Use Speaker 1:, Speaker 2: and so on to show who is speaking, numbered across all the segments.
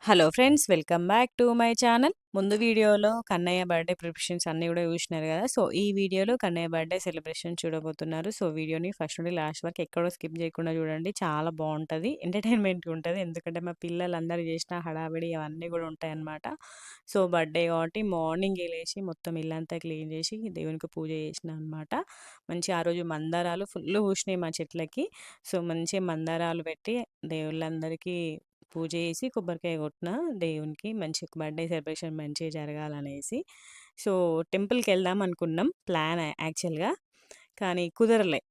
Speaker 1: Hello friends, welcome back to my channel. ముందు వీడియోలో Kannayya birthday preparations అన్నీ గూడా జూషినారు గదా! సో, ఈ వీడియోలో కన్నయ్య బర్త్‌డే సెలబ్రేషన్ చూడబోతున్నారు. సో, వీడియోని ఫస్ట్ నుండి లాస్ట్ వరకు ఎక్కడో స్కిప్ జేయకుండా జూడండి. చాలా బావుంటది. ఎంటర్‌టైన్‌మెంట్‌గా ఉంటది. ఎందుకంటే, మా పిల్లలందరూ జేసిన హడావిడి అవన్నీ గూడా ఉంటాయన్నమాట. సో, బర్త్‌డే గాబట్టి మార్నింగే లేసి మొత్తం ఇల్లంతా క్లీన్ జేసి దేవునికి పూజ జేసినా అనమాట. మంచిగా ఆ రోజు మందారాలు ఫుల్లు పూసినాయి మా చెట్లకి. సో, మంచిగా మందారాలు పెట్టి దేవుళ్ళందరికీ పూజ చేసి కొబ్బరికాయ కొట్టిన దేవునికి మంచిగా బర్త్‌డే సెలబ్రేషన్ మంచిగా జరగాలనేసి. సో, టెంపుల్‌కెళ్దాం అనుకున్నాం ప్లాన్ యాక్చువల్‌గా. కానీ కుదరలే.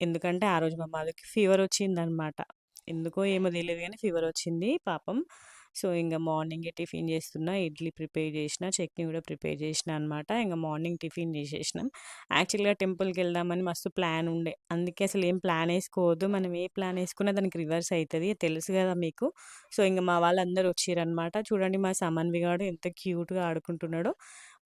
Speaker 1: ఎందుకంటే ఆ రోజు మా మదర్‌కి ఫీవరొచ్చిందనమాట. ఎందుకో ఏమో తెలీదు గానీ ఫీవరొచ్చింది పాపం. సో, ఇంగ మార్నింగే టిఫిన్ చేస్తున్నా. ఇడ్లీ ప్రిపేర్ చేషినా, చట్నీ గూడా ప్రిపేర్ చేషినా అనమాట. ఇంగ మార్నింగ్ టిఫిన్ చేసేషినాం. యాక్చువల్‌గా టెంపుల్‌కెళ్దామని మస్తు ప్లాన్ ఉండే. అందుకే అసలేం ప్లానేసుకోవద్దు. మనం ఏ ప్లానేసుకున్నా దానికి రివర్స్ అయితది. తెలుసు గదా మీకు. సో, ఇంగ మా వాళ్ళందరూ వచ్చిర్రనమాట. చూడండి మా సమన్వి గాడు ఎంత క్యూట్‌గా ఆడుకుంటున్నాడో.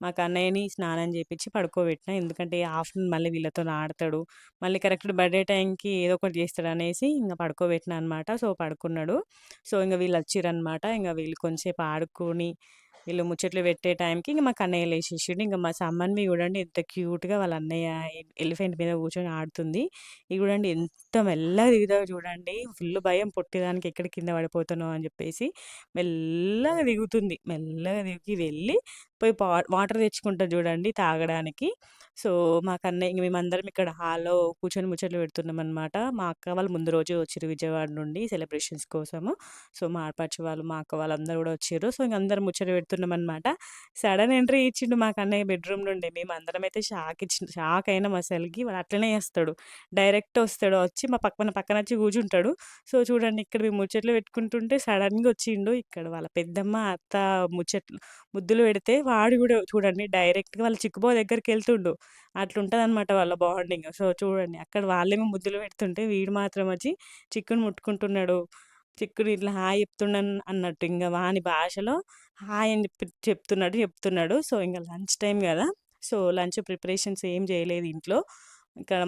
Speaker 1: మా కన్నయ్యని స్నానం చేపిచ్చి పడుకోబెట్టినా. ఎందుకంటే ఆఫ్టర్‌నూన్ మళ్ళీ వీళ్ళతోని ఆడతాడు. మళ్ళీ కరెక్ట్ బర్త్‌డే టైంకి ఏదో ఒకటి చేస్తాడనేసి ఇంగ పడుకోబెట్టినా అనమాట. సో, పడుకున్నాడు. సో, ఇంగ వీళ్ళొచ్చిర్రనమాట. ఇంగ వీళ్ళు కొంసేపు ఆడుకొని, వీళ్ళు ముచ్చట్లు పెట్టే టైంకి ఇంగ మా కన్నయ్య లేసేసిండు. ఇంగ మా సమ్మన్వి చూడండి ఎంత క్యూట్‌గా వాళ్ళ అన్నయ్య ఎలిఫెంట్ మీద కూర్చొని ఆడుతుంది. ఇది చూడండి ఎంత మెల్లగా దిగుతదో చూడండి. ఫుల్ భయం పొట్టిదానికి ఎక్కడ కింద పడిపోతానో అని చెప్పేసి. మెల్లగా దిగుతుంది. మెల్లగా దిగి వెళ్ళి పోయి వాటర్ తెచ్చుకుంటది చూడండి తాగడానికి. సో, మా కన్నయ్య ఇంగ మేమందరం ఇక్కడ హాల్‌లో కూర్చొని ముచ్చట్లు పెడుతున్నామనమాట. మా అక్క వాళ్ళు ముందు రోజే వచ్చిర్రు విజయవాడ నుండి సెలబ్రేషన్స్ కోసము. సో, మా ఆడపడుచు వాళ్ళు, మా అక్క వాళ్ళందరూ గూడా వచ్చిర్రు. సో, ఇంక అందరం ముచ్చట పెడుతున్నామనమాట. సడన్ ఎంట్రీ ఇచ్చిండు మా కన్నయ్య బెడ్‌రూమ్ నుండి. మేమందరమైతే షాక్ అయినాం అసలకి. వాడు అట్లనే చేస్తాడు. డైరెక్ట్ వస్తాడు. వచ్చి మన పక్కనొచ్చి కూర్చుంటాడు. సో, చూడండి ఇక్కడ మేము ముచ్చట్లు పెట్టుకుంటుంటే సడెన్‌గా వచ్చిండు. ఇక్కడ వాళ్ళ పెద్దమ్మ, అత్త ముద్దులు పెడితే వాడు గూడా చూడండి డైరెక్ట్‌గా వాళ్ళ చిక్కుబావ దగ్గరికెళ్తుండు. అట్లుంటదనమాట వాళ్ళ బాండింగ్. సో, చూడండి అక్కడ వాళ్ళేమో ముద్దులు పెడుతుంటే వీడు మాత్రం వచ్చి చిక్కుని ముట్టుకుంటున్నాడు. చిక్కుడు ఇట్లా హాయ్ అన్నట్టు. ఇంగ వాని భాషలో హాయ్ అని చెప్తున్నాడు. సో, ఇంగ లంచ్ టైమ్ గదా! సో, లంచ్ ప్రిపరేషన్స్ ఏం జేయలేదు ఇంట్లో. ఇక్కడ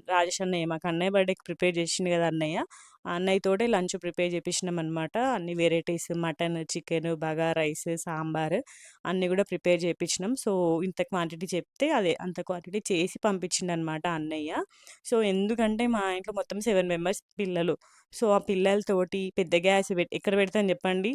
Speaker 1: రాజేష్ అన్నయ్య మాకు అన్నయ్య బర్త్‌డేకి ప్రిపేర్ జేషిండు గదా అన్నయ్య. ఆ అన్నయ్యతోటే లంచ్ ప్రిపేర్ జేపిచ్చినామనమాట. అన్ని varieties mutton, chicken, bagara rice, sambar అన్నీ గూడా ప్రిపేర్ జేపిచ్చినాం. సో, ఇంత క్వాంటిటీ చెప్తే అదే అంత క్వాంటిటీ చేసి పంపించిండనమాట అన్నయ్య. సో, ఎందుకంటే మా ఇంట్లో మొత్తం 7 మెంబర్స్ పిల్లలు. సో, ఆ పిల్లలతోటి పెద్ద గ్యాస్ ఎక్కడ పెడతాం జెప్పండి?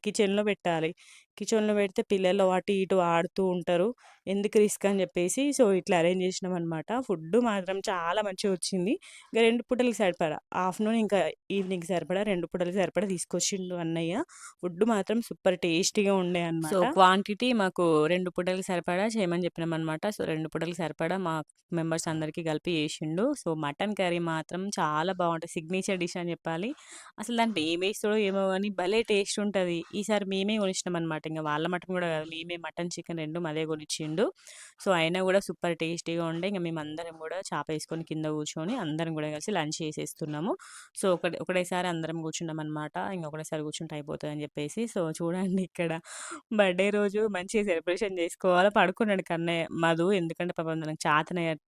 Speaker 1: కిచెన్‌లో పెట్టాలి. కిచెన్‌లో పెడితే పిల్లలు అటు ఇటు ఆడుతూ ఉంటారు. ఎందుకు రిస్క్ అని జెప్పేసి సో, ఇట్లా అరేంజ్ జేసినామనమాట. ఫుడ్డు మాత్రం చాలా మంచిగొచ్చింది. ఇంక 2 పూటలకి సరిపడా. ఆఫ్టర్‌నూన్ ఇంకా ఈవినింగ్‌కి సరిపడా 2 పూటలకి సరిపడా తీసుకొచ్చిండు అన్నయ్య. ఫుడ్ మాత్రం సూపర్ టేస్టీగా ఉండే
Speaker 2: సో,
Speaker 1: అన్నమాట. క్వాంటిటీ మాకు 2 పూటలకి సరిపడా చేయమని చెప్పినామనమాట. సో, 2 పూటలకి సరిపడా మా మెంబర్స్ అందరికి కలిపి చేసిండు. సో, మటన్ కర్రీ మాత్రం చాలా బావుంటది. సిగ్నేచర్ డిష్ అని చెప్పాలి. అసలు దాంట్లో ఏమేస్తాడో ఏమో గాని భలే టేస్ట్ ఉంటది. ఈసారి మేమే కొనిచ్చినామనమాట. ఇంగ వాళ్ళ మటన్ గూడా కాదు. మేమే మటన్, చికెన్ 2 అదే కొనిచ్చిండు. సో, అయినా గూడా సూపర్ టేస్టీగా ఉండే. ఇంగ మేమందరం గూడా చాపేసుకొని కింద కూర్చొని అందరం గూడా కలిసి లంచ్ చేసేస్తున్నాము. సో, ఒకటేసారి అందరం కూర్చున్నామనమాట. ఇంక ఒకటేసారి కూర్చుంటే అయిపోతదని జెప్పేసి. సో, చూడండి ఇక్కడ బర్త్‌డే రోజు మంచిగా సెలబ్రేషన్ జేసుకోవాలా పడుకున్నాడు కన్నయ్య. ఎందుకంటే పాపం తనకు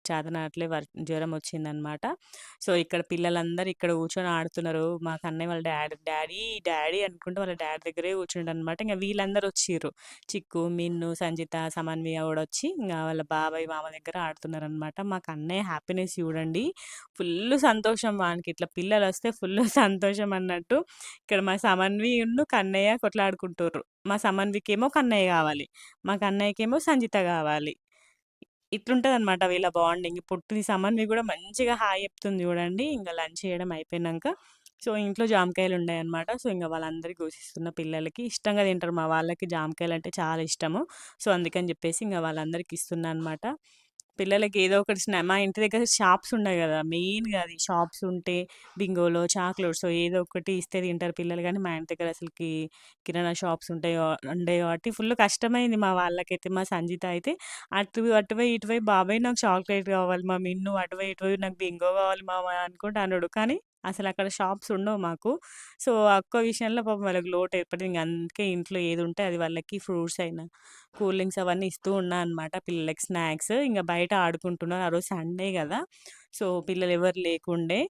Speaker 1: చేతనట్లే జ్వరం వచ్చిందనమాట. సో, ఇక్కడ పిల్లలందరూ ఇక్కడ కూర్చొని ఆడుతున్నారు. మా కన్నయ్య వాళ్ళ డ్యాడీ, డ్యాడీ అనుకుంటూ వాళ్ళ డ్యాడీ దగ్గరే కూర్చుండనమాట. ఇంగ వీళ్ళందరూ వచ్చిర్రు. చిక్కు, మిన్ను, సంజిత, సమన్వియ గూడా వచ్చి ఇంగ వాళ్ళ బాబాయ్, మామ దగ్గర ఆడుతున్నారనమాట. మా కన్నయ్య హ్యాపీనెస్ చూడండి. ఫుల్లు సంతోషం వానికి. ఇట్లా పిల్లలొస్తే ఫుల్లు సంతోషం అన్నట్టు. ఇక్కడ మా సమన్వియున్ను, కన్నయ్య కొట్లాడుకుంటుర్రు. మా సమన్వికేమో కన్నయ్య గావాలి. మా కన్నయ్యకేమో సంజిత గావాలి. ఇట్లుంటదనమాట వీళ్ళ బాండింగ్. పొట్టిది సమన్వి గూడా మంచిగా హాయ్ చెప్తుంది జూడండి. ఇంగ లంచ్ చేయడం అయిపోయినంక. సో, ఇంట్లో జామకాయలుండాయనమాట. సో, ఇంగ వాళ్ళందరికి కోసిస్తున్న పిల్లలకి. ఇష్టంగా తింటారు మా వాళ్ళకి జామకాయలంటే చాలా ఇష్టము. సో, అందుకని జెప్పేసి ఇంగ వాళ్ళందరికి ఇస్తున్నా అనమాట. పిల్లలకి ఏదో ఒకటి మా ఇంటి దగ్గర షాప్స్ ఉన్నాయి గదా! మెయిన్‌గా అది షాప్స్ ఉంటే బింగోలో, చాక్లెట్సో ఏదో ఒకటి ఇస్తే తింటారు పిల్లలు గానీ, మా ఇంటి దగ్గర అసలకి కిరాణా షాప్స్ ఉండేయి కాబట్టి ఫుల్ కష్టమైంది మా వాళ్ళకైతే. మా సంజిత అయితే అటు పోయి, ఇటు పోయి బాబాయ్ నాకు చాక్లేట్ కావాలి మమ్మీ, నువ్వు అటు పోయి, ఇటు పోయి నాకు బింగో కావాలి మామ అనుకుంటా అన్నాడు. కానీ అసలక్కడ షాప్స్ ఉండవు మాకు. సో, ఆ ఒక్క విషయంలో పాపం వాళ్ళకి లోటు ఏర్పడింది. ఇంక అందుకే ఇంట్లో ఏదుంటే అది వాళ్ళకి ఫ్రూట్స్ అయినా, కూల్ డ్రింక్స్ అవన్నీ ఇస్తూ ఉన్నా అనమాట పిల్లలకి స్నాక్స్. ఇంగ బయట ఆడుకుంటున్నారు. ఆ రోజు సండే గదా! సో, పిల్లలెవరు లేకుండే.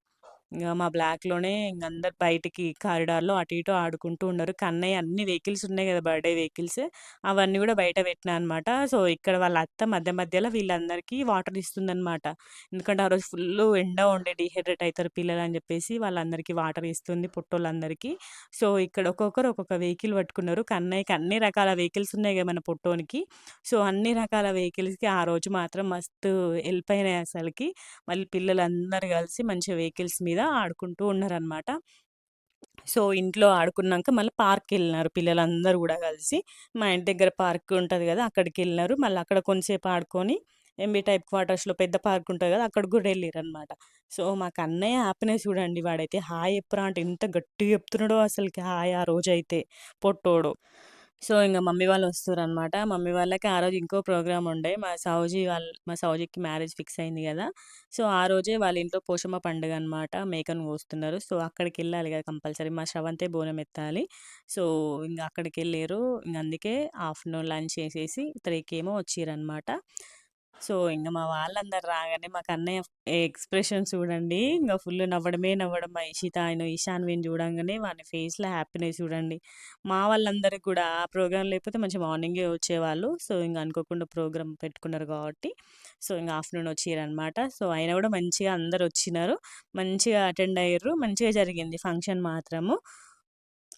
Speaker 1: ఇంగ మా బ్లాక్‌లోనే ఇంగ అందరూ బయటికి కారిడార్‌లో అటు ఇటు ఆడుకుంటూ ఉన్నారు. కన్నయ్య అన్ని వెహికల్స్ ఉన్నాయి గదా! బర్త్‌డే వెహికల్స్ అవన్నీ గూడా బయట పెట్టినా అనమాట. సో, ఇక్కడ వాళ్ళ అత్త మధ్య మధ్యలో వీళ్ళందరికీ వాటర్ ఇస్తుందనమాట. ఎందుకంటే ఆ రోజు ఫుల్లు ఎండ ఉండే డీహైడ్రేట్ అయితారు పిల్లలని జెప్పేసి వాళ్ళందరికీ వాటర్ ఇస్తుంది పొట్టోళ్ళందరికీ. సో, ఇక్కడ ఒక్కొక్కరు ఒక్కొక్క వెహికల్ పట్టుకున్నారు. కన్నయ్యకి అన్ని రకాల వెహికల్స్ ఉన్నాయి గదా! మన పొట్టోనికి. సో, అన్ని రకాల వెహికల్స్‌కి ఆ రోజు మాత్రం మస్తు ఎళ్ళిపోయినాయి అసలకి. మళ్ళీ పిల్లలందరూ కలిసి మంచిగా వెహికల్స్ మీద ఆడుకుంటూ ఉన్నారనమాట. సో, ఇంట్లో ఆడుకున్నాంక మళ్ళీ పార్క్‌కెళ్ళినారు పిల్లలందరూ గూడా కలిసి. మా ఇంటి దగ్గర పార్క్ ఉంటది గదా! అక్కడికెళ్ళినారు. మళ్ళీ అక్కడ కొంతసేపు ఆడుకొని ఎంబీ టైప్ క్వార్టర్స్‌లో పెద్ద పార్క్ ఉంటది గదా! అక్కడికి గూడా ఎళ్ళిరనమాట. సో, మా కన్నయ్య హ్యాపీనెస్ చూడండి వాడైతే హాయ్ చెప్పురా అంటే ఎంత గట్టిగా చెప్తున్నాడో అసలకి హాయ్ ఆ రోజైతే పొట్టోడు. సో, ఇంగ మమ్మీ వాళ్ళు వస్తుర్రనమాట. మమ్మీ వాళ్ళకి ఆ రోజు ఇంకో ప్రోగ్రామ్ ఉండే. మా సౌజికి మ్యారేజ్ ఫిక్స్ అయింది గదా! సో, ఆ రోజే వాళ్ళ ఇంట్లో పోషమ్మ పండుగనమాట. మేకను కోస్తున్నారు. సో, అక్కడికెళ్ళాలి గదా! కంపల్సరీ. మా శ్రవంతే బోనం ఎత్తాలి. సో, ఇంగ అక్కడికెళ్ళిర్రు. ఇంగ అందుకే ఆఫ్టర్‌నూన్ లంచ్ చేసేసి 3కేమో వచ్చిర్రనమాట. సో, ఇంగ మా వాళ్ళందరూ రాగానే మా కన్నయ్య ఎక్స్‌ప్రెషన్స్ చూడండి. ఇంగ ఫుల్ నవ్వడమే నవ్వడం. మా ఈశాన్విని చూడంగానే వాని ఫేస్‌లో హ్యాపీనెస్ చూడండి. మా వాళ్ళందరికి గూడా ఆ ప్రోగ్రామ్ లేకపోతే మంచిగా మార్నింగే వచ్చేవాళ్ళు. సో, ఇంగ అనుకోకుండా ప్రోగ్రామ్ పెట్టుకున్నారు గాబట్టి, సో, ఇంగ ఆఫ్టర్‌నూన్ వచ్చిర్రనమాట. సో, అయినా గూడా మంచిగా అందరొచ్చినారు. మంచిగా అటెండ్ అయ్యిర్రు. మంచిగా జరిగింది ఫంక్షన్ మాత్రము.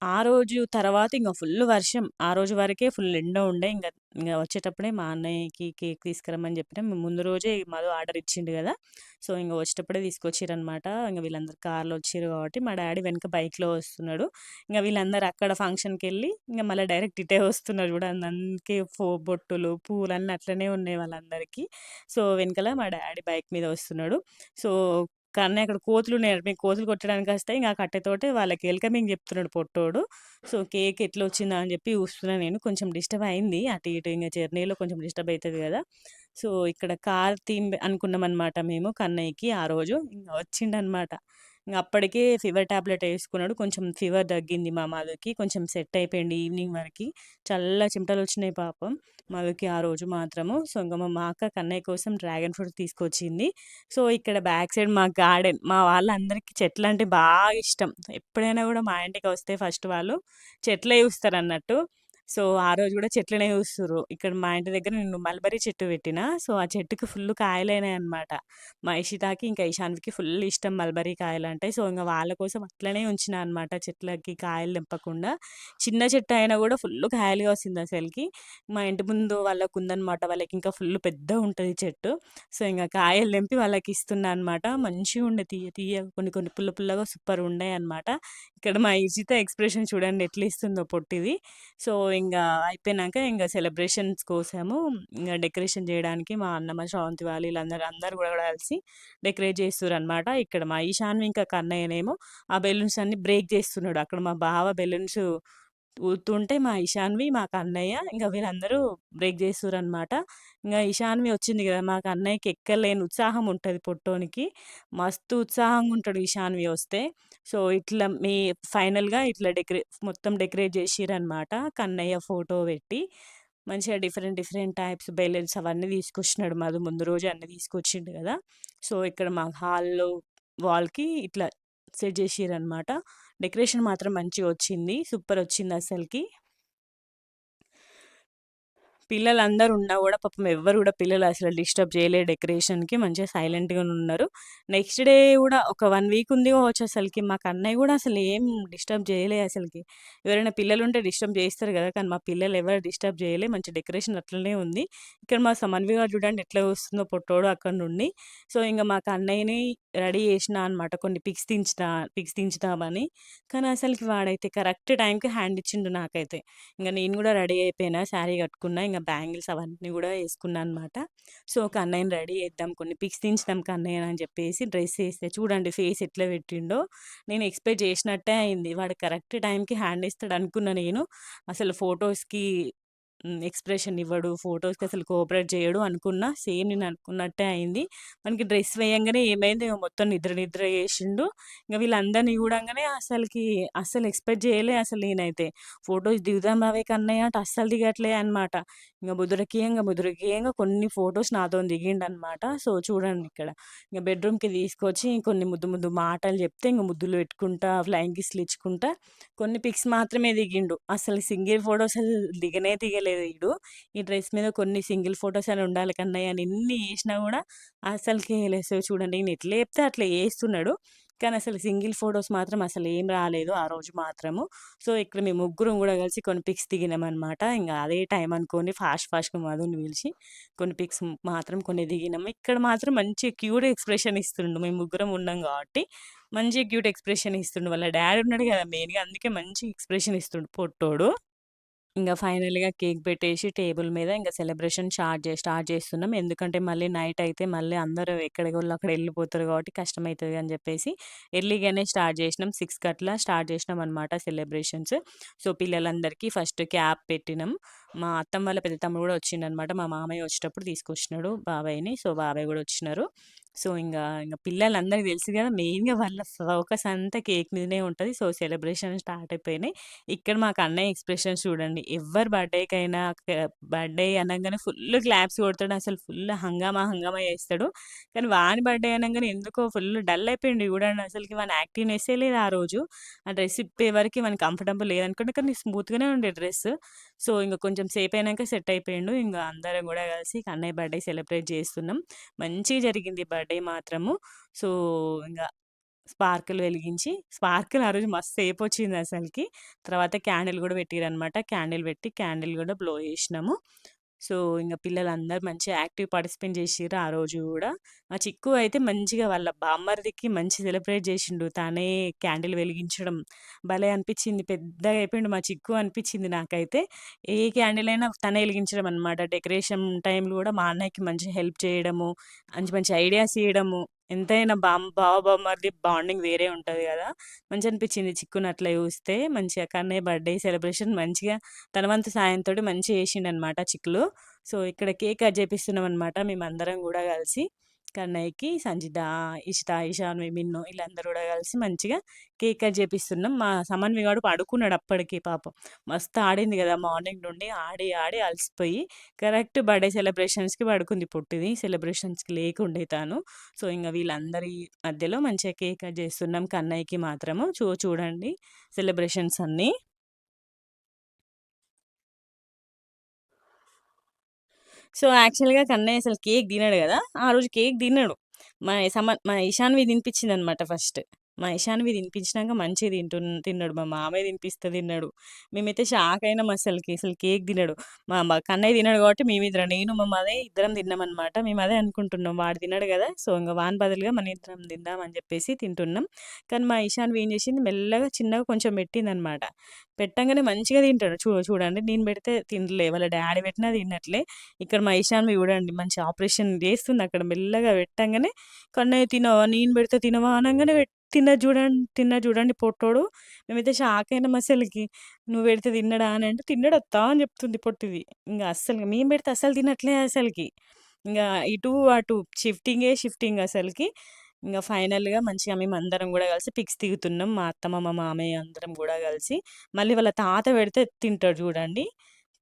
Speaker 1: ఆ రోజు తర్వాత ఇంగ ఫుల్ వర్షం. ఆ రోజు వరకే ఫుల్ ఎండ ఉండే. ఇంగ వచ్చేటప్పుడే మా అన్నయ్యకి కేక్ తీసుకురమ్మని చెప్పినా. మేము ముందు రోజే మధు ఆర్డర్ ఇచ్చిండు గదా! సో, ఇంగ వచ్చేటప్పుడే తీసుకొచ్చిర్రనమాట. ఇంగ వీళ్ళందరూ కార్‌లో వచ్చిర్రు కాబట్టి మా డ్యాడీ వెనక బైక్‌లో వస్తున్నాడు. ఇంగ వీళ్ళందరూ అక్కడ ఫంక్షన్‌కెళ్ళి ఇంగ మళ్ళా డైరెక్ట్ ఇటే వస్తున్నారు చూడండి. అందుకే బొట్టులు, పూలన్నీ అట్లనే ఉన్నాయి వాళ్ళందరికీ. సో, వెనకాల మా డ్యాడీ బైక్ మీద వస్తున్నాడు. సో, కన్నయ్య అక్కడ కోతులున్నాయట. మేము కోతులు కొట్టడానికొస్తే ఇంగ ఆ కట్టెతోటి వాళ్ళకి వెల్కమింగ్ చెప్తున్నాడు పొట్టోడు. సో, కేక్ ఎట్లొచ్చిందా అని చెప్పి చూస్తున్నా నేను. కొంచెం డిస్టర్బ్ అయింది. అటు ఇటు ఇంగ జర్నీలో కొంచెం డిస్టర్బ్ అయితది గదా! సో, ఇక్కడ కార్ థీమ్ అనుకున్నామనమాట మేము కన్నయ్యకి ఆ రోజు. ఇంగ వచ్చిండనమాట. ఇంగ అప్పటికే ఫీవర్ టాబ్లెట్ యేసుకున్నాడు. కొంచెం ఫీవర్ తగ్గింది మా మధుకి. కొంచెం సెట్ అయిపోయిండు ఈవినింగ్ వరకి. చల్ల చెమటలొచ్చినాయి పాపం మధుకి ఆ రోజు మాత్రము. సో, ఇంగ మా అక్క కన్నయ్య కోసం డ్రాగన్ ఫ్రూట్ తీసుకొచ్చింది. సో, ఇక్కడ బ్యాక్ సైడ్ మా గార్డెన్. మా వాళ్ళందరికీ చెట్లంటే బాగా ఇష్టం. ఎప్పుడైనా గూడా మా ఇంటికొస్తే ఫస్ట్ వాళ్ళు చెట్లే చూస్తారన్నట్టు. సో, ఆ రోజు గూడా చెట్లనే చూస్తుర్రు. ఇక్కడ మా ఇంటి దగ్గర నేను మల్బరీ చెట్టు పెట్టినా. సో, ఆ చెట్టుకి ఫుల్లు కాయలయినాయన్నమాట. మా ఇషితాకి, ఇంకా ఇషాన్వికి ఫుల్ ఇష్టం మల్బరీ కాయలంటే. సో, ఇంగ వాళ్ళ కోసం అట్లనే ఉంచినా అన్నమాట చెట్లకి కాయలు తెంపకుండా. చిన్న చెట్టు అయినా గూడా ఫుల్లు కాయలు కాసిందసలకి. మా ఇంటి ముందు వాళ్ళకుందనమాట. వాళ్ళకింకా ఫుల్లు పెద్దగుంటది చెట్టు. సో, ఇంగ కాయలు తెంపి వాళ్ళకిస్తున్నా అనమాట. మంచిగుండే తియ్య తియ్యగా కొన్ని కొన్ని పుల్ల పుల్లగా సూపరుండాయనమాట. ఇక్కడ మా ఇషిత ఎక్స్‌ప్రెషన్ చూడండి ఎట్లిస్తుందో పొట్టిది. సో, ఇంగా అయిపోయినాక ఇంగ సెలబ్రేషన్స్ కోసము ఇంగ డెకరేషన్ జేయడానికి మా అన్న, మా శ్రవంతి వాళ్ళు అందరూ గూడా కలిసి డెకరేట్ చేస్తుర్రనమాట. ఇక్కడ మా ఈశాన్వి ఇంకా కన్నయ్యనేమో ఆ బెలూన్స్ అన్నీ బ్రేక్ జేస్తున్నాడు. అక్కడ మా బావ బెలూన్స్ ఊదుతుంటే మా ఇషాన్వి, మా కన్నయ్య ఇంగ వీళ్ళందరూ బ్రేక్ జేస్తుర్రనమాట. ఇంగ ఇషాన్వి వచ్చింది గదా! మా కన్నయ్యకి ఎక్కలేని ఉత్సాహం ఉంటది పొట్టోనికి. మస్తు ఉత్సాహంగుంటాడు ఇషాన్వి వస్తే. సో, ఇట్లా ఫైనల్‌గా ఇట్లా మొత్తం డెకరేట్ జేషిర్రనమాట. కన్నయ్య ఫోటో పెట్టి, మంచిగా డిఫరెంట్ డిఫరెంట్ టైప్స్ బెలూన్స్ అవన్నీ తీసుకొచ్చినాడు మధు ముందు రోజే అన్నీ తీసుకొచ్చిండు గదా! సో, ఇక్కడ మా హాల్‌లో వాల్‌కి ఇట్లా సెట్ జేషిర్రనమాట. డెకరేషన్ మాత్రం మంచిగొచ్చింది. సూపరొచ్చిందసలకి. పిల్లలందరూ ఉన్నా గూడా పాపం ఎవ్వరు గూడా పిల్లలు అసలు డిస్టర్బ్ చేయలే డెకరేషన్‌కి. మంచిగా సైలెంట్‌గానే ఉన్నారు. నెక్స్ట్ డే గూడా ఒక 1 వీక్ ఉంది కావచ్చు అసలకి. మాకు అన్నయ్య గూడా అసలు ఏం డిస్టర్బ్ చేయలే అసలకి. ఎవరైనా పిల్లలుంటే డిస్టర్బ్ చేస్తారు గదా! కానీ మా పిల్లలు ఎవరు డిస్టర్బ్ చేయలే. మంచి డెకరేషన్ అట్లనే ఉంది. ఇక్కడ మా సమన్వి గాడు చూడండి ఎట్లా చూస్తుందో పొట్టోడు అక్కడి నుండి. సో, ఇంగ మా కన్నయ్యని రెడీ చేసినా అనమాట. కొన్ని పిక్స్ దించుదామని. కానీ అసలకి వాడైతే కరెక్ట్ టైంకి హ్యాండ్ ఇచ్చిండు నాకైతే. ఇంగ నేను గూడా రెడీ అయిపోయినా. శారీ కట్టుకున్నా. ఇంగ బ్యాంగిల్స్ అవన్నీ గూడా యేసుకున్నా అనమాట. సో, కన్నయ్యని రెడీ చేద్దాం, కొన్ని పిక్స్ దించుదాం కన్నయ్యని అని జెప్పేసి డ్రెస్ ఏస్తే చూడండి ఫేస్ ఎట్లా పెట్టిండో. నేను ఎక్స్‌పెక్ట్ చేసినట్టే అయింది. వాడు కరెక్ట్ టైంకి హ్యాండ్ ఇస్తాడనుకున్నా నేను. అసలు ఫోటోస్‌కి ఎక్స్‌ప్రెషన్ ఇవ్వడు. ఫోటోస్‌కి అసలు కోఆపరేట్ చేయడు అనుకున్నా. సేమ్ నేను అనుకున్నట్టే అయింది. మనకి డ్రెస్ వేయంగానే ఏమైందో ఇగ మొత్తం నిద్ర నిద్ర చేసిండు. ఇంక వీళ్ళందరిని చూడంగానే అస్సలు ఎక్స్‌పెక్ట్ చేయలే అసలు నేనైతే. ఫోటోస్ దిగుదాం రావే కన్నయ్య అంటే అస్సలు దిగట్లే అనమాట. బుదరకీయంగా కొన్ని ఫోటోస్ నాతోని దిగిండనమాట. సో, చూడండి ఇక్కడ. ఇంక బెడ్‌రూమ్‌కి తీసుకొచ్చి కొన్ని ముద్దు ముద్దు మాటలు చెప్తే ఇంక ముద్దులు పెట్టుకుంటా, ఫ్లయింగ్ కిస్‌లు ఇచ్చుకుంటా కొన్ని పిక్స్ మాత్రమే దిగిండు. అసలు సింగిల్ ఫోటో అసలు దిగలేదు ఈడు. ఈ డ్రెస్ మీద కొన్ని సింగిల్ ఫోటోస్ అని ఉండాలి కన్నయ్య అని ఎన్ని ఏసినా గూడా అస్సలకి ఎయలే. సో, చూడండి నేను ఎట్లా చెప్తే అట్లా ఏస్తున్నాడు. కానీ అసలు సింగిల్ ఫోటోస్ మాత్రం అసలేం రాలేదు ఆ రోజు మాత్రము. సో, ఇక్కడ మేము ముగ్గురం గూడా కలిసి కొన్ని పిక్స్ దిగినామనమాట. ఇంగ అదే టైం అనుకోని ఫాస్ట్‌గా మధుని పిలిచి కొన్ని పిక్స్ మాత్రం కొన్ని దిగినాము. ఇక్కడ మాత్రం మంచి క్యూట్ ఎక్స్‌ప్రెషన్ ఇస్తుండు. మేము ముగ్గురం ఉన్నాం గాబట్టి మంచి క్యూట్ ఎక్స్‌ప్రెషన్ ఇస్తుండు. వాళ్ళ డాడీ ఉన్నాడు గదా! మెయిన్‌గా అందుకే మంచి ఎక్స్‌ప్రెషన్ ఇస్తుండు పొట్టోడు. ఇంగ ఫైనల్‌గా కేక్ పెట్టేసి టేబుల్ మీద ఇంగ సెలబ్రేషన్ స్టార్ట్ చేస్తున్నాం. ఎందుకంటే మళ్ళీ నైట్ అయితే మళ్ళీ అందరూ ఎక్కడికోళ్ళు అక్కడ ఎళ్ళిపోతారు కాబట్టి కష్టమైతది అని జెప్పేసి ఎర్లీగానే స్టార్ట్ చేసినాం. 6కి అట్లా స్టార్ట్ చేసినామనమాట సెలబ్రేషన్స్. సో, పిల్లలందరికీ ఫస్ట్ క్యాప్ పెట్టినాం. మా అత్తమ్మ వాళ్ళ పెద్ద తమ్ముడు గూడా వచ్చిండనమాట. మా మామయ్య వచ్చేటప్పుడు తీసుకొచ్చినాడు బాబాయిని. సో, బాబాయ్ గూడా వచ్చినారు. సో, ఇంగ పిల్లలందరికి తెలుసు గదా! మెయిన్‌గా వాళ్ళ ఫోకస్ అంతా కేక్ మీదనే ఉంటది. సో, సెలబ్రేషన్ స్టార్ట్ అయిపోయినాయి. ఇక్కడ మా కన్నయ్య ఎక్స్‌ప్రెషన్స్ చూడండి. ఎవ్వరి బర్త్‌డేకైనా బర్త్‌డే అనంగానే ఫుల్ క్లాప్స్ కొడతాడు. అసలు ఫుల్ హంగామా చేస్తాడు. కానీ వాని బర్త్‌డే అనంగానే ఎందుకో ఫుల్ డల్ అయిపోయిండు చూడండి అసలకి. వాని యాక్టివ్‌నెస్సే లేదు ఆ రోజు. ఆ డ్రెస్ ఇప్పే వరకి వానికి కంఫర్టబుల్ లేదనుకుంట. కానీ స్మూత్‌గానే ఉండే డ్రెస్. సో, ఇంక కొంచెం సేపయినాక సెట్ అయిపోయిండు. ఇంగ అందరం గూడా కలిసి కన్నయ్య బర్త్‌డే సెలబ్రేట్ చేస్తున్నాం. మంచిగా జరిగింది బర్త్‌డే మాత్రము. సో, ఇంగ స్పార్కులు వెలిగించి స్పార్కులు ఆ రోజు మస్తు సేపొచ్చిందసలకి. తర్వాత క్యాండిల్ గూడా పెట్టిరనమాట. క్యాండిల్ పెట్టి క్యాండిల్ గూడా బ్లో చేసినాము. సో, ఇంగ పిల్లలందరూ మంచిగా యాక్టివ్ పార్టిసిపేట్ చేసిర్రు ఆ రోజు గూడా. మా చిక్కు అయితే మంచిగా వాళ్ళ బామ్మర్దికి మంచి సెలబ్రేట్ చేసిండు. తనే క్యాండిల్ వెలిగించడం భలే అనిపిచ్చింది. పెద్దగా అయిపోయిండు మా చిక్కు అనిపిచ్చింది నాకైతే. ఏ క్యాండిల్ అయినా తనే ఎలిగించడం అనమాట. డెకరేషన్ టైంలో గూడా మా అన్నయ్యకి మంచిగా హెల్ప్ చేయడము, మంచి మంచి ఐడియాస్ ఇయడము. ఎంతైనా బావ, బామర్ది బాండింగ్ వేరే ఉంటది గదా! మంచిగనిపిచ్చింది చిక్కుని అట్లా చూస్తే. మంచిగా కన్నయ్య బర్త్‌డే సెలబ్రేషన్ మంచిగా తన వంతు సాయంతోటి మంచిగా చేసిండనమాట చిక్కులు. సో, ఇక్కడ కేక్ కట్ చేపిస్తున్నామనమాట మేమందరం గూడా కలిసి. కన్నయ్యకి సంజిత, ఇషాన్వి, మిన్ను ఈళ్ళందరూ గూడా కలిసి మంచిగా కేక్ కట్ చేపిస్తున్నాం. మా సమన్వి గాడు పడుకున్నాడు అప్పటికి పాపం. మస్తు ఆడింది గదా! మార్నింగ్ నుండి ఆడి అలసిపోయి కరెక్ట్ బర్త్‌డే సెలబ్రేషన్స్‌కి పడుకుంది పొట్టిది. సెలబ్రేషన్స్‌కి లేకుండే తను. సో, ఇంగ వీళ్ళందరి మధ్యలో మంచిగా కేక్ కట్ చేస్తున్నాం కన్నయ్యకి మాత్రము. చూడండి సెలబ్రేషన్స్ అన్నీ. సో, యాక్చువల్‌గా కన్నయ్య అసలు కేక్ తినడు గదా! ఆ రోజు కేక్ తినడు. మా ఇషాన్వి తినిపించిందనమాట ఫస్ట్. మా ఇషాన్వి తినిపించినాక మంచిగా తిన్నాడు. మా మామయ్య తినిపిస్తే తిన్నాడు. మేమైతే షాక్ అయినాం అసలకి. అసలు కేక్ తినడు. మా కన్నయ్య తినడు కాబట్టి మేమిద్దరం నేను, మా మదర్ ఇద్దరం తిన్నామనమాట. మేము అదే అనుకుంటున్నాం. వాడు తినడు గదా! సో, ఇంగ వాని బదులుగా మన ఇద్దరం తిందాం అని చెప్పేసి తింటున్నాం. కానీ మా ఇషాన్వి ఏం చేసింది మెల్లగా చిన్నగా కొంచెం పెట్టిందనమాట. పెట్టంగానే మంచిగా తింటాడు. చూడండి నేను పెడితే తినలే. వాళ్ళ డ్యాడీ పెట్టినా తినట్లే. ఇక్కడ మా ఇషాన్వి చూడండి మంచి ఆపరేషన్ చేస్తుంది అక్కడ మెల్లగా పెట్టంగానే "కన్నయ్య తినవా? నేను పెడితే తినవా?" అనంగానే తిన్నది చూడండి పొట్టోడు. మేమైతే షాక్ అయినాం అసలకి. "నువ్వు పెడితే తిన్నడా?" అని అంటే "తిన్నడత్తా" అని చెప్తుంది పొట్టిది. ఇంగ అస్సలు మేము పెడితే అస్సలు తినట్లే అసలకి. ఇంగ ఇటు అటు షిఫ్టింగ్ అసలకి. ఇంగ ఫైనల్‌గా మంచిగా మేమందరం గూడా కలిసి పిక్స్ దిగుతున్నాం. మా అత్తమ్మ, మా మామయ్య అందరం గూడా కలిసి. మళ్ళీ వాళ్ళ తాత పెడితే తింటాడు చూడండి.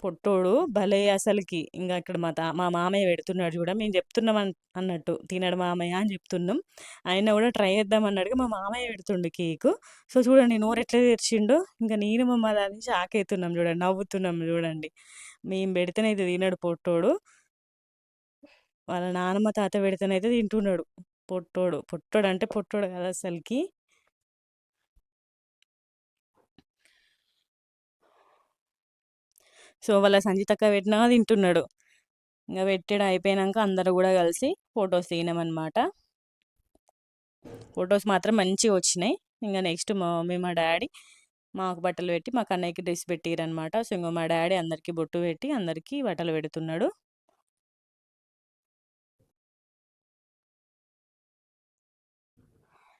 Speaker 1: పొట్టోడు భలే అసలకి. ఇంగ ఇక్కడ మా మామయ్య పెడుతున్నాడు మేము చెప్తున్నాం అన్నట్టు. తినడు మామయ్య అని చెప్తున్నాం. ఆయన గూడా ట్రై చేద్దాం అన్నట్టుగా మా మామయ్య పెడుతుండు కేకు. సో, చూడండి నోరెట్లా తెరిచిండో. ఇంక నేను మా మదర్ షాక్ అయితున్నాం చూడండి. నవ్వుతున్నాం చూడండి. మేము పెడితేనైతే తినడు పొట్టోడు. వాళ్ళ నానమ్మ, తాత పెడితేనైతే తింటున్నాడు. పొట్టోడంటే పొట్టోడు కాదసలకి. సో, వాళ్ళ సంజితక్క పెట్టినా తింటున్నాడు. ఇంగ పెట్టడం అయిపోయినంక అందరూ గూడా కలిసి ఫోటోస్ దిగినామనమాట. ఫోటోస్ మాత్రం మంచిగొచ్చినాయి. ఇంగ నెక్స్ట్ మా మమ్మీ, మా డ్యాడీ మాకు బట్టలు పెట్టి, మా కన్నయ్యకి డ్రెస్ పెట్టిరనమాట. సో, ఇంగ మా డ్యాడీ అందరికి బొట్టు పెట్టి అందరికీ బట్టలు పెడుతున్నాడు.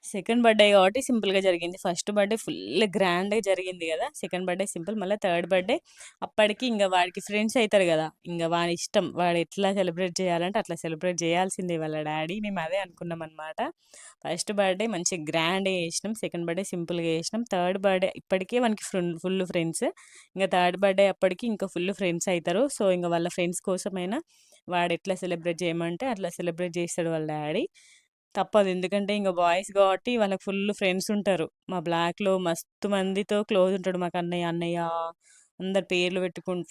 Speaker 1: సెకండ్ బర్త్‌డే కాబట్టి సింపుల్‌గా జరిగింది. ఫస్ట్ బర్త్‌డే ఫుల్ గ్రాండ్‌గా జరిగింది గదా! Second birthday simple. మళ్ళా థర్డ్ బర్త్‌డే అప్పటికి ఇంగ వాడికి ఫ్రెండ్స్ అయితారు గదా! ఇంగ వాడిష్టం. వాడెట్లా సెలబ్రేట్ జేయాలంటే అట్లా సెలబ్రేట్ జేయాల్సిందే వాళ్ళ డ్యాడీ. మేమదే అనుకున్నామనమాట. ఫస్ట్ బర్త్‌డే మంచిగా గ్రాండ్‌గా జేసినాం. సెకండ్ బర్త్‌డే సింపుల్‌గా జేసినాం. థర్డ్ బర్త్‌డే ఇప్పటికే వానికి ఫుల్ ఫ్రెండ్స్. ఇంగ థర్డ్ బర్త్‌డే అప్పటికి ఇంకా ఫుల్ ఫ్రెండ్స్ అయితారు. సో, ఇంగ వాళ్ళ ఫ్రెండ్స్ కోసమైనా వాడెట్లా సెలబ్రేట్ జేయమంటే అట్లా సెలబ్రేట్ జేస్తాడు వాళ్ళ డ్యాడీ. తప్పదు. ఎందుకంటే ఇంగ బాయ్స్ గాబట్టి వాళ్ళకి ఫుల్ ఫ్రెండ్స్ ఉంటారు. మా బ్లాక్‌లో మస్తు మందితో క్లోజ్ ఉంటాడు. మాకు అన్నయ్య, అన్నయ్య అందరి పేర్లు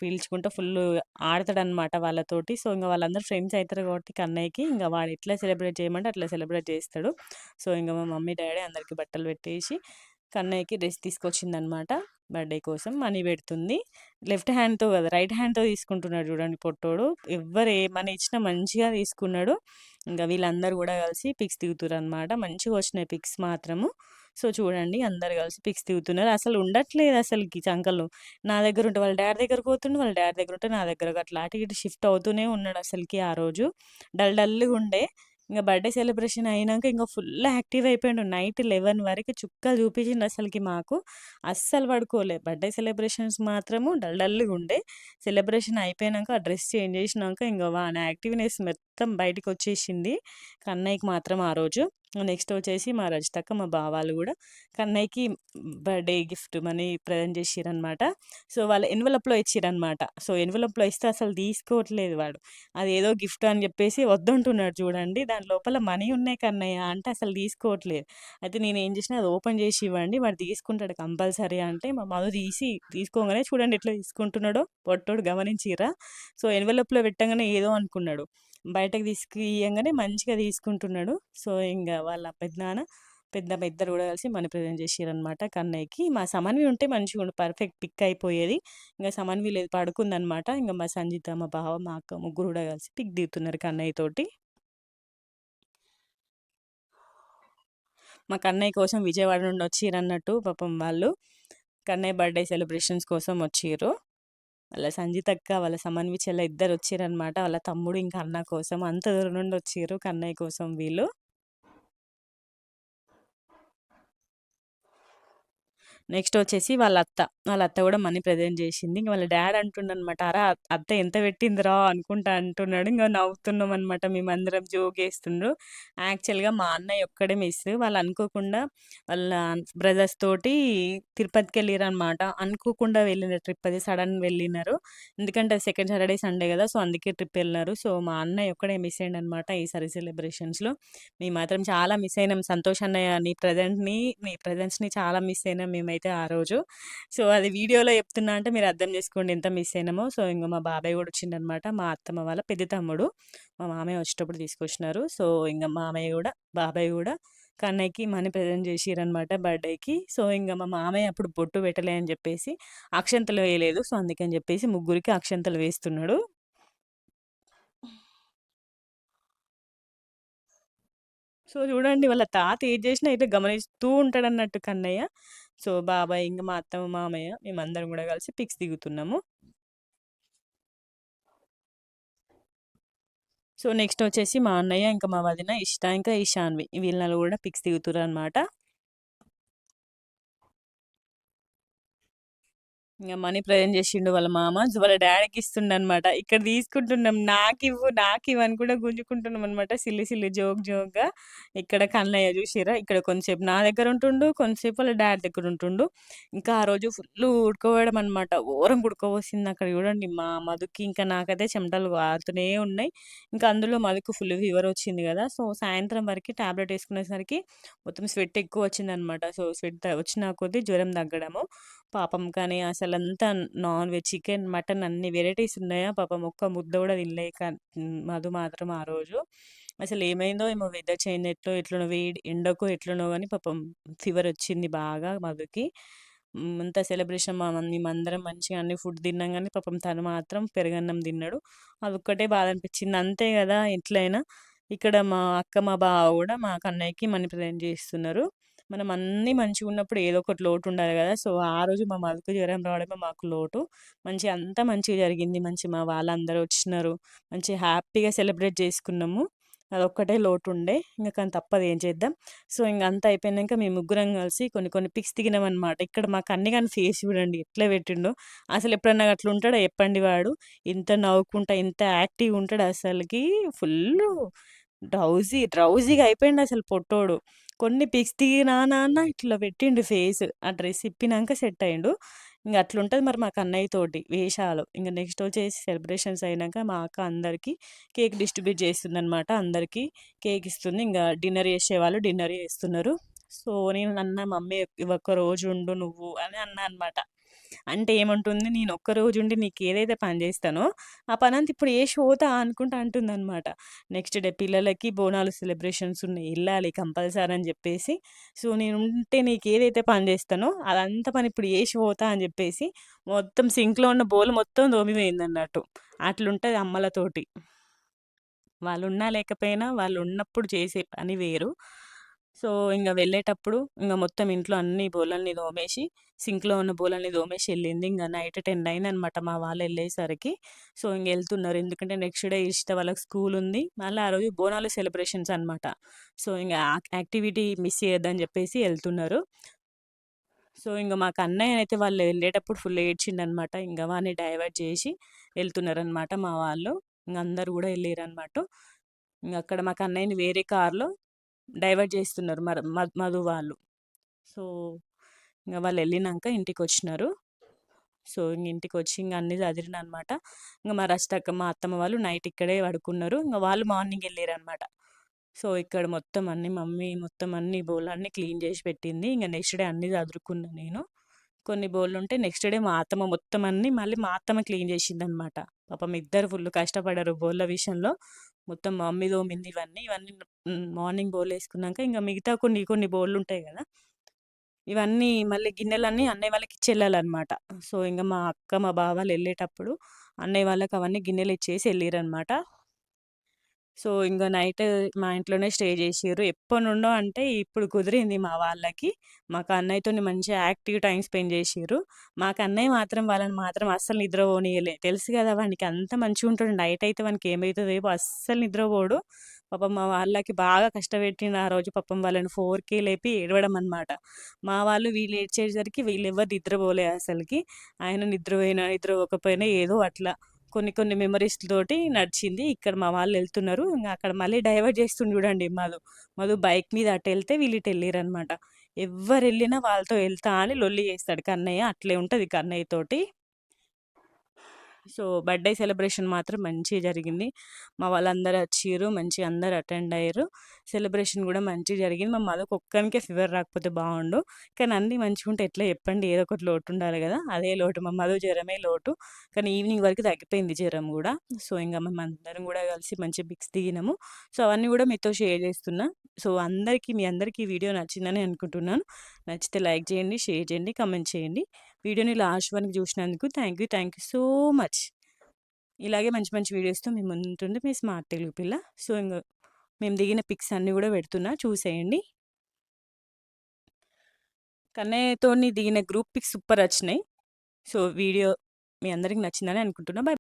Speaker 1: పిలుచుకుంటూ ఫుల్లు ఆడతాడనమాట వాళ్ళతోటి. సో, ఇంగ వాళ్ళందరూ ఫ్రెండ్స్ అయితారు గాబట్టి కన్నయ్యకి ఇంగ వాడు ఎట్లా సెలబ్రేట్ చేయమంటే అట్లా సెలబ్రేట్ చేస్తాడు. సో, ఇంగ మా మమ్మీ, డ్యాడీ అందరికి బట్టలు పెట్టేసి కన్నయ్యకి డ్రెస్ తీసుకొచ్చిందనమాట. బర్త్‌డే కోసం మనీ పెడుతుంది. లెఫ్ట్ హ్యాండ్‌తో కాదు రైట్ హ్యాండ్‌తో తీసుకుంటున్నాడు చూడండి పొట్టోడు. ఎవ్వరు ఏమని ఇచ్చినా మంచిగా తీసుకున్నాడు. ఇంక వీళ్ళందరూ గూడా కలిసి పిక్స్ దిగుతుర్రనమాట. మంచిగొచ్చినాయి పిక్స్ మాత్రము. సో, చూడండి అందరూ కలిసి పిక్స్ దిగుతున్నారు. అసలు ఉండట్లేదు అసలకి చంకలు. నా దగ్గరుంటే వాళ్ళ డ్యాడీ దగ్గరకి పోతుండు. వాళ్ళ డ్యాడీ దగ్గరుంటే నా దగ్గరకి అట్లా అటు ఇటు షిఫ్ట్ అవుతూనే ఉన్నాడు అసలకి ఆ రోజు. డల్‌గుండే. ఇంగ బర్త్‌డే సెలబ్రేషన్ అయినంక ఇంగ ఫుల్ యాక్టివ్ అయిపోయిండు. నైట్ 11 వరకి చుక్కలు చూపించిండు అసలకి మాకు. అస్సలు పడుకోలే. బర్త్‌డే సెలబ్రేషన్స్ మాత్రము డల్‌గుండే. సెలబ్రేషన్ అయిపోయినంక ఆ డ్రెస్ చేంజ్ చేసినంక ఇంగ వాని యాక్టివ్‌నెస్ మొత్తం బయటికొచ్చేసింది. కన్నయ్యకి మాత్రం ఆ రోజు. నెక్స్ట్ వచ్చేసి మా రజితక్క, మా బావ వాళ్ళు గూడా కన్నయ్యకి బర్త్‌డే గిఫ్ట్ మనీ ప్రెజెంట్ చేసిర్రనమాట. సో, వాళ్ళు ఎన్వలప్‌లో ఇచ్చిర్రనమాట. సో, ఎన్వలప్‌లో ఇస్తే అసలు తీసుకోవట్లేదు వాడు. అదేదో గిఫ్ట్ అని జెప్పేసి వద్దంటున్నాడు చూడండి. దాని లోపల మనీ ఉన్నాయి కన్నయ్య అంటే అసలు తీసుకోవట్లేదు. అయితే నేనేం జేసినా అది ఓపెన్ జేసి ఇవ్వండి వాడు తీసుకుంటాడు కంపల్సరీ అంటే మా మధు తీసుకోంగానే చూడండి ఎట్లా తీసుకుంటున్నాడో పొట్టోడు గమనించిర్రా? సో, ఎన్వలప్‌లో పెట్టంగానే ఏదో అనుకున్నాడు. బయటకి ఇయ్యంగానే మంచిగా తీసుకుంటున్నాడు. సో, ఇంగ వాళ్ళ పెదనాన్న, పెద్దమ్మ ఇద్దరు గూడా కలిసి మనీ ప్రెజెంట్ జేసిర్రనమాట కన్నయ్యకి. మా సమన్వి ఉంటే మంచిగుండు పర్ఫెక్ట్ పిక్ అయిపోయేది. ఇంగ సమన్వి లేదు పడుకుందనమాట. ఇంగ మా సంజిత, మా బావ, మా అక్క ముగ్గురు గూడా కలిసి పిక్ దిగుతున్నారు కన్నయ్య తోటి. మా కన్నయ్య కోసం విజయవాడ నుండి వచ్చిర్రన్నట్టు పాపం వాళ్ళు. కన్నయ్య బర్త్‌డే సెలబ్రేషన్స్ కోసం వచ్చిర్రు. వాళ్ళ సంజితక్క, వాళ్ళ సమన్వి చెల్లె ఇద్దరొచ్చిర్రనమాట. వాళ్ళ తమ్ముడు ఇంకా అన్న కోసం అంత దూరం నుండి వచ్చిర్రు కన్నయ్య కోసం వీళ్ళు. నెక్స్ట్ వచ్చేసి వాళ్ళ అత్త. వాళ్ళ అత్త గూడా మనీ ప్రెజెంట్ జేసింది. ఇంక వాళ్ళ డ్యాడ్ అంటుండనమాట, "అరె! అత్త ఎంత పెట్టిందిరా" అనుకుంటా అంటున్నాడు. ఇంగ నవ్వుతున్నామనమాట మేమందరం జోకేస్తుండ్రు. యాక్చువల్‌గా మా అన్నయ్య ఒక్కడే మిస్. వాళ్ళు అనుకోకుండా వాళ్ళ బ్రదర్స్ తోటి తిరుపతికెళ్ళిరనమాట. అనుకోకుండా వెళ్ళిన ట్రిప్ అది. సడన్ వెళ్ళినారు. ఎందుకంటే సెకండ్ సాటర్‌డే, సండే గదా! సో, అందుకే ట్రిప్ ఎళ్ళినారు. సో, మా అన్నయ్య ఒక్కడే మిస్ అయ్యిండనమాట ఈసారి సెలబ్రేషన్స్‌లో. మేము మాత్రం చాలా మిస్ అయినాం. సంతోష్ అన్నయ్య నీ ప్రెజెన్స్‌ని చాలా మిస్ అయినాం మేమైతే ఆ రోజు. సో, అది వీడియోలో చెప్తున్నా అంటే మీరు అర్థం చేసుకోండి ఎంత మిస్ అయినామో. సో, ఇంగ మా బాబాయ్ గూడా వచ్చిండనమాట. మా అత్తమ్మ వాళ్ళ పెద్ద తమ్ముడు. మా మామయ్య వచ్చేటప్పుడు తీసుకొచ్చినారు. సో, ఇంగ మామయ్య గూడా, బాబాయ్ గూడా కన్నయ్యకి మనీ ప్రెజెంట్ చేసిర్రనమాట బర్త్‌డేకి. సో, ఇంగ మా మామయ్య అప్పుడు బొట్టు పెట్టలే అని జెప్పేసి అక్షంతలు వేయలేదు. సో, అందుకని జెప్పేసి ముగ్గురికి అక్షంతలు వేస్తున్నాడు. సో, చూడండి వాళ్ళ తాత ఏది జేసినా అయితే గమనిస్తూ ఉంటాడన్నట్టు కన్నయ్య. సో, బాబాయ్ ఇంక మా అత్తమ్మ, మామయ్య మేమందరం గూడా కలిసి పిక్స్ దిగుతున్నాము. సో, నెక్స్ట్ వచ్చేసి మా అన్నయ్య, ఇంకా మా వదిన ఇషిత, ఇంకా ఇషాన్వి వీళ్ళ గూడా పిక్స్ దిగుతుర్రనమాట. ఇంగ మనీ ప్రెజెంట్ జేషిండు వాళ్ళ మామ. వాళ్ళ డ్యాడీకిస్తుండనమాట. ఇక్కడ తీసుకుంటున్నాం నాకివ్వు అని కూడా గుంజుకుంటున్నామనమాట. సిల్లి జోక్‌గా. ఇక్కడ కన్నయ్య జూషిర్రా? ఇక్కడ కొంతసేపు నా దగ్గర ఉంటుండు. కొంతసేపు వాళ్ళ డ్యాడీ దగ్గర ఉంటుండు. ఇంకా ఆ రోజు ఫుల్లు ఉడకపోవడం అనమాట. ఘోరంగా ఉడకపోసింది అక్కడ చూడండి. మా మధుకి ఇంకా నాకైతే చెమటలు కారుతూనే ఉన్నాయి. ఇంకా అందులో మధుకు ఫుల్ ఫీవర్ వచ్చింది గదా! సో, సాయంత్రం వరకి టాబ్లెట్ యేసుకునేసరికి మొత్తం స్వెట్ ఎక్కువ వచ్చిందనమాట. సో, స్వెట్ వచ్చిన కొద్దీ జ్వరం తగ్గడము. పాపం కానీ అసలంతా నాన్ వెజ్, చికెన్, మటన్ అన్ని వెరైటీస్ ఉన్నాయా పాపం ఒక్క ముద్ద గూడా తినలేక మధు మాత్రం ఆ రోజు. అసలేమైందో ఏమో వెదర్ చేంజ్ ఎట్లనో వేడి ఎండకో ఎట్లనో గాని పాపం ఫీవరొచ్చింది బాగా మధుకి. అంతా సెలబ్రేషన్ మేమందరం మంచిగా అన్ని ఫుడ్ తిన్నాం గానీ పాపం తను మాత్రం పెరుగన్నం తిన్నాడు. అదొక్కటే బాధ అనిపిచ్చింది. అంతే గదా! ఎట్లైనా. ఇక్కడ మా అక్క, మా బావ గూడా మా కన్నయ్యకి మనీ ప్రెజెంట్ జేస్తున్నారు. మనం అన్నీ మంచిగున్నప్పుడు ఏదో ఒకటి లోటుండాలి గదా! సో, ఆ రోజు మా మధుకు జ్వరం రావడమే మాకు లోటు. అంతా మంచిగా జరిగింది. మా వాళ్ళందరూ వచ్చినారు. మంచిగా హ్యాపీగా సెలబ్రేట్ చేసుకున్నాము. అదొక్కటే లోటుండే. ఇంక కానీ తప్పదు ఏం చేద్దాం. సో, ఇంక అంతా అయిపోయినంక మేము ముగ్గురం కలిసి కొన్ని కొన్ని పిక్స్ దిగినామనమాట. ఇక్కడ మా కన్నిగాని ఫేస్ చూడండి ఎట్లా పెట్టిండో. అసలెప్పుడన్నా అట్లుంటాడా చెప్పండి వాడు. ఇంత నవ్వుకుంటా, ఇంత యాక్టివ్‌గా ఉంటాడు అసలకి. ఫుల్లు డ్రౌజీగా అయిపోయిండసలు పొట్టోడు. కొన్ని పిక్స్ దిగినా నాన్న ఇట్లా పెట్టిండు ఫేస్. ఆ డ్రెస్ ఇప్పినంక సెట్ అయిండు. ఇంగ అట్లుంటది మరి మా కన్నయ్యతోటి వేషాలు. ఇంగ నెక్స్ట్ వచ్చేసి సెలబ్రేషన్స్ అయినంక మా అక్క అందరికి కేక్ డిస్ట్రిబ్యూట్ చేస్తుందనమాట. అందరికీ కేక్ ఇస్తుంది. ఇంగ డిన్నర్ చేసేవాళ్ళు డిన్నర్ చేస్తున్నారు. సో, నేను అన్నా మమ్మీ ఒక్క రోజు ఉండు నువ్వు అని అన్నా అనమాట. అంటే ఏమంటుంది నేను ఒక్క రోజు ఉండి నీకు ఏదైతే పని చేస్తానో ఆ పనంతా ఇప్పుడు చేసి పోతా అనుకుంటా అంటుందనమాట. నెక్స్ట్ డే పిల్లలకి బోనాలు సెలబ్రేషన్స్ ఉన్నాయి. ఎళ్ళాలి కంపల్సరీ అని చెప్పేసి, సో, నేనుంటే నీకేదైతే పని చేస్తానో అదంతా పని ఇప్పుడు చేసి పోతా అని చెప్పేసి మొత్తం సింక్‌లో ఉన్న బోలు మొత్తం తోమిపోయిందన్నట్టు. అట్లుంటది అమ్మలతోటి. వాళ్ళున్నా లేకపోయినా వాళ్ళున్నప్పుడు చేసే పని వేరు. సో, ఇంగ వెళ్ళేటప్పుడు ఇంగ మొత్తం ఇంట్లో అన్ని బోలన్నీ తోమేసి, సింక్‌లో ఉన్న బోలన్నీ తోమేసి ఎళ్ళింది. ఇంగ నైట్ 10 అయిందనమాట మా వాళ్ళెళ్ళేసరికి. సో, ఇంగెళ్తున్నారు. ఎందుకంటే నెక్స్ట్ డే ఇషిత వాళ్ళకి స్కూలుంది. మళ్ళీ ఆ రోజు బోనాలు సెలబ్రేషన్స్ అనమాట. సో, ఇంగ యాక్టివిటీ మిస్ చేయొద్దని జెప్పేసి ఎళ్తున్నారు. సో, ఇంగ మా కన్నయ్యనైతే వాళ్ళు వెళ్ళేటప్పుడు ఫుల్ ఏడ్చిండనమాట. ఇంగ వాడిని డైవర్ట్ జేసి ఎళ్తున్నారనమాట మా వాళ్ళు. ఇంగ అందరూ గూడా ఎళ్ళిరనమాట. ఇంగక్కడ మా కన్నయ్యని వేరే కార్‌లో డైవర్ట్ జేస్తున్నారు మధు వాళ్ళు. సో, ఇంగ వాళ్ళెళ్ళినంక ఇంటికొచ్చినారు. సో, ఇంగ ఇంటికొచ్చి ఇంగ అన్నీ సదిరిననమాట. ఇంగ మా అత్తమ్మ వాళ్ళు నైట్ ఇక్కడే పడుకున్నారు. ఇంగ వాళ్ళు మార్నింగ్ ఎళ్ళిరనమాట. సో, ఇక్కడ మొత్తం అన్నీ మమ్మీ మొత్తం అన్ని బోలన్నీ క్లీన్ జేసి పెట్టింది. ఇంగ నెక్స్ట్ డే అన్నీ సదురుకున్నా నేను. కొన్ని బోళ్ళుంటే నెక్స్ట్ డే మా అత్తమ్మ మొత్తం అన్నీ మళ్ళీ మా అత్తమ్మ క్లీన్ జేసిందనమాట. పాపం ఇద్దరు ఫుల్ కష్టపడ్డారు బోళ్ళ విషయంలో. మొత్తం మా మమ్మీ తోమింది ఇవన్నీ. మార్నింగ్ బోర్లేసుకున్నాక ఇంగ మిగతా కొన్ని కొన్ని బోర్లుంటాయి గదా! ఇవన్నీ మళ్ళీ గిన్నెలన్నీ అన్నయ్య వాళ్ళకిచ్చెళ్ళాలనమాట. సో, ఇంగ మా అక్క, మా బావ వాళ్ళెళ్ళేటప్పుడు అన్నయ్య వాళ్ళకి అవన్నీ గిన్నెలిచ్చేసి ఎళ్ళిరనమాట. సో, ఇంగ నైట్ మా ఇంట్లోనే స్టే జేషిర్రు. ఎప్పటినుండో అంటే ఇప్పుడు కుదిరింది మా వాళ్ళకి. మా కన్నయ్యతోని మంచిగా యాక్టివ్ టైమ్ స్పెండ్ జేషిర్రు. మా కన్నయ్య మాత్రం వాళ్ళని మాత్రం అస్సలు నిద్రపోనీయలే. తెలుసు గదా! వానికి అంత మంచిగుంటాడు. నైట్ అయితే వానికేమైతదో ఏమో అస్సలు నిద్రపోడు. పాపం మా వాళ్ళకి బాగా కష్టపెట్టిండు ఆ రోజు. పాపం వాళ్ళని 4కే లేపి ఏడవడం అనమాట. మా వాళ్ళు వీళ్ళు ఏడ్చేసరికి వీళ్ళెవ్వరు నిద్రపోలే అసలకి. ఆయన నిద్రపోయినా, నిద్రపోకపోయినా ఏదో అట్లా కొన్ని కొన్ని మెమోరీస్ తోటి నడిచింది. ఇక్కడ మా వాళ్ళెళ్తున్నారు. ఇంగ అక్కడ మళ్ళీ డైవర్ట్ చేస్తుండు చూడండి మధు. మధు బైక్ మీద అటెళ్తే వీళ్ళు ఇటెళ్ళిరనమాట. ఎవ్వరెళ్ళినా వాళ్ళతో ఎళ్తా అని లొల్లి చేస్తాడు కన్నయ్య. అట్లే ఉంటది కన్నయ్యతోటి. సో, బర్త్‌డే సెలబ్రేషన్ మాత్రం మంచిగా జరిగింది. మా వాళ్ళందరూ వచ్చిర్రు. మంచిగా అందరూ అటెండ్ అయ్యిర్రు. సెలబ్రేషన్ గూడా మంచిగా జరిగింది. మా మధుకొక్కనికే ఫీవర్ రాకపోతే బావుండు. కానీ అన్నీ మంచిగుంటే ఎట్లా చెప్పండి? ఏదో ఒకటి లోటుండాలి గదా! అదే లోటు. మా మధు జ్వరమే లోటు. కానీ ఈవినింగ్ వరకు తగ్గిపోయింది జ్వరం గూడా. సో, ఇంగ మేమందరం గూడా కలిసి మంచి పిక్స్ దిగినాము. సో, అవన్నీ గూడా మీతో షేర్ చేస్తున్నా. సో, మీ అందరికీ ఈ వీడియో నచ్చిందని అనుకుంటున్నాను. నచ్చితే లైక్ చేయండి, షేర్ చేయండి, కామెంట్ చేయండి. వీడియోని లాస్ట్ వరకు చూసినందుకు థ్యాంక్ యూ సో మచ్. ఇలాగే మంచి మంచి వీడియోస్‌తో మీ ముందుంటుంది మీ స్మార్ట్ తెలుగు పిల్ల. సో, మేము దిగిన పిక్స్ అన్నీ గూడా పెడుతున్నా చూసేయండి. కన్నయ్యతోని దిగిన గ్రూప్ పిక్స్ సూపర్ వచ్చినాయి. సో, వీడియో మీ అందరికి నచ్చిందని అనుకుంటున్నా. బై.